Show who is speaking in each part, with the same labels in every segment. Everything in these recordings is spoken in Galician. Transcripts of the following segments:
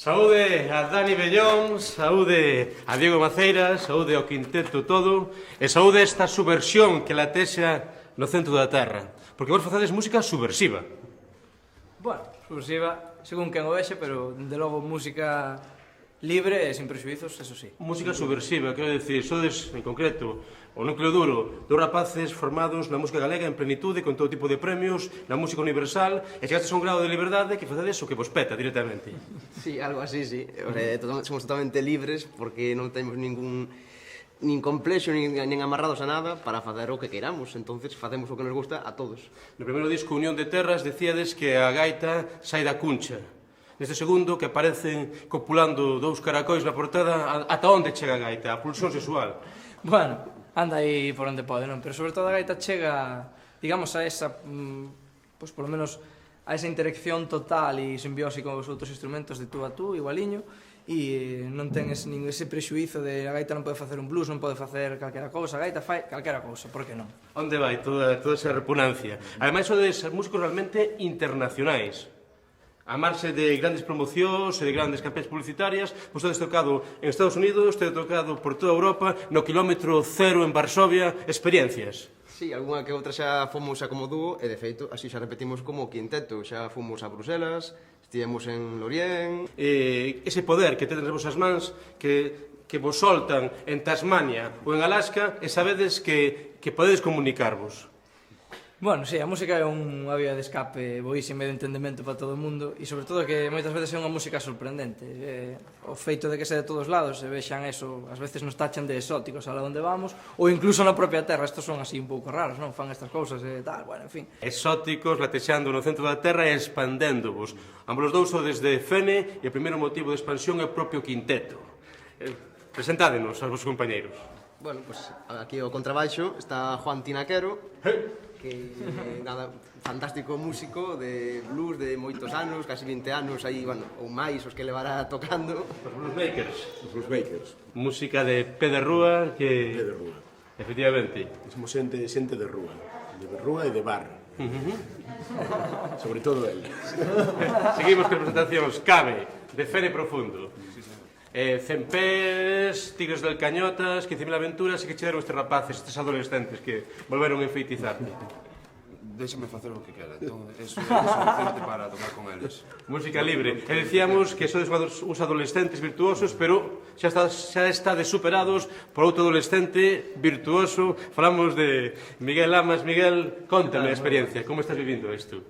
Speaker 1: Saúde a Dani Bellón, saúde a Diego Maceiras, saúde ao quinteto todo e saúde a esta subversión que latexa no centro da terra, porque vos facedes música subversiva.
Speaker 2: Bueno, subversiva, según quen o vexe, pero de logo música libre e sin prexuizos, eso sí.
Speaker 1: Música subversiva, quero dicir, sodes en concreto o núcleo duro dos rapaces formados na música galega en plenitude, con todo tipo de premios, na música universal, e chegastes a un grado de liberdade que facedes o que vos peta directamente.
Speaker 3: Sí, algo así, sí. Somos totalmente libres porque non temos nin complexo, nin amarrados a nada para facer o que queiramos. Entonces facemos o que nos gusta a todos.
Speaker 1: No primeiro disco, Unión de Terras, decíades que a gaita sai da cuncha. Neste segundo, que aparecen copulando dous caracois na portada, ata onde chega a gaita? A pulsión sexual.
Speaker 2: Bueno, anda aí por onde pode, non? Pero sobre todo a gaita chega, digamos, a esa, pois polo menos a esa interacción total e simbiósica con os outros instrumentos de tú a tú, igualiño, e non ten ese prexuízo de a gaita non pode facer un blues, non pode facer calquera cousa, a gaita fai calquera cousa, por que non?
Speaker 1: Onde vai toda esa repugnancia? Ademais, sodes músicos realmente internacionais. A marxe de grandes promocións e de grandes campañas publicitarias, vos tedes tocado en Estados Unidos, tedes tocado por toda Europa, no kilómetro cero en Varsovia, experiencias.
Speaker 3: Sí, algunha que outra xa fomos a como dúo e, de feito, así xa repetimos como quinteto. Xa fomos a Bruselas, estivemos en Lorient.
Speaker 1: Ese poder que tedes nas vosas mans, que vos soltan en Tasmania ou en Alaska, e sabedes que podedes comunicarvos.
Speaker 2: Bueno, sí, a música é unha vía de escape boísima e de entendemento para todo o mundo e sobre todo que moitas veces é unha música sorprendente. O feito de que sea de todos lados e vexan eso, ás veces nos tachan de exóticos a onde vamos ou incluso na propia terra, estos son así un pouco raros, non? Fan estas cousas e tal, bueno, en fin.
Speaker 1: Exóticos, latexando no centro da terra e expandéndovos. Ambos dous sodes de Fene e o primeiro motivo de expansión é o propio quinteto. Presentádenos aos vosos compañeiros.
Speaker 3: Bueno, pues aquí ao contrabaixo está Juan Tinaquero, que nada, fantástico músico de blues de moitos anos, casi 20 anos aí, bueno, ou máis os que levará tocando.
Speaker 1: Os Bluesmakers.
Speaker 4: Os Bluesmakers.
Speaker 1: Música de Pé de Rúa que...
Speaker 4: Pé de Rúa.
Speaker 1: Efectivamente.
Speaker 4: Somos xente de rúa e de bar. Sobre todo el.
Speaker 1: Seguimos con presentacións. Cabe, de Fene Profundo. Cempés, Tigres del Cañotas, 15.000 aventuras, e que che deron estes rapaces, estes adolescentes que volveron a enfeitizarte?
Speaker 5: déxame facer o que quera. Entón, eso é suficiente para tocar con eles.
Speaker 1: Música libre. E decíamos que sodes uns adolescentes virtuosos, pero xa estades superados por outro adolescente virtuoso. Falamos de Miguel Lamas. Miguel, contame a experiencia. Como estás vivindo isto?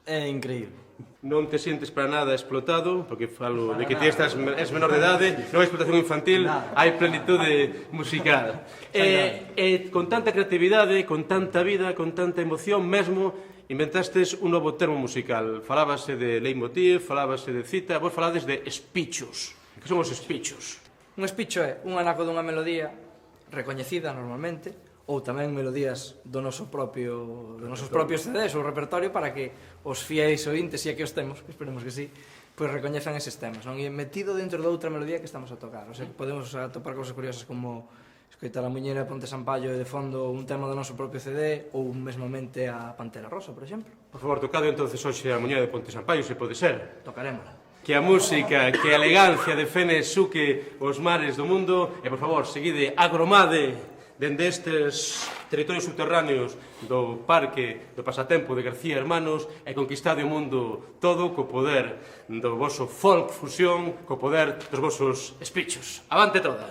Speaker 6: É increíble.
Speaker 1: Non te sientes para nada explotado, porque falo de que ti és menor de idade, non hai explotación infantil, hai plenitude musical. E con tanta creatividade, con tanta vida, con tanta emoción, mesmo inventastes un novo termo musical. Falábase de leitmotiv, falábase de cita, vos falades de espichos. Que son os espichos?
Speaker 2: Un espicho é un anaco dunha melodía recoñecida normalmente, ou tamén melodías dos nosos propios CDs ou repertorio para que os fiéis ointes, e aquí os temos, que esperemos que sí, pois recoñezan eses temas, non? E metido dentro de outra melodía que estamos a tocar. O sea, podemos atopar cousas curiosas como escoitar a Muñeira de Ponte Sampaio e de fondo un tema do noso propio CD ou mesmamente a Pantera Rosa, por exemplo.
Speaker 1: Por favor, tocade entonces hoxe a Muñeira de Ponte Sampaio, se pode ser.
Speaker 2: Tocarémola.
Speaker 1: Que a música, que a elegancia de Fene suque os mares do mundo e, por favor, seguide agromade dende estes territorios subterráneos do parque do pasatempo de García Hermanos e conquistade o mundo todo co poder do voso folk fusión, co poder dos vosos espichos. Avante toda!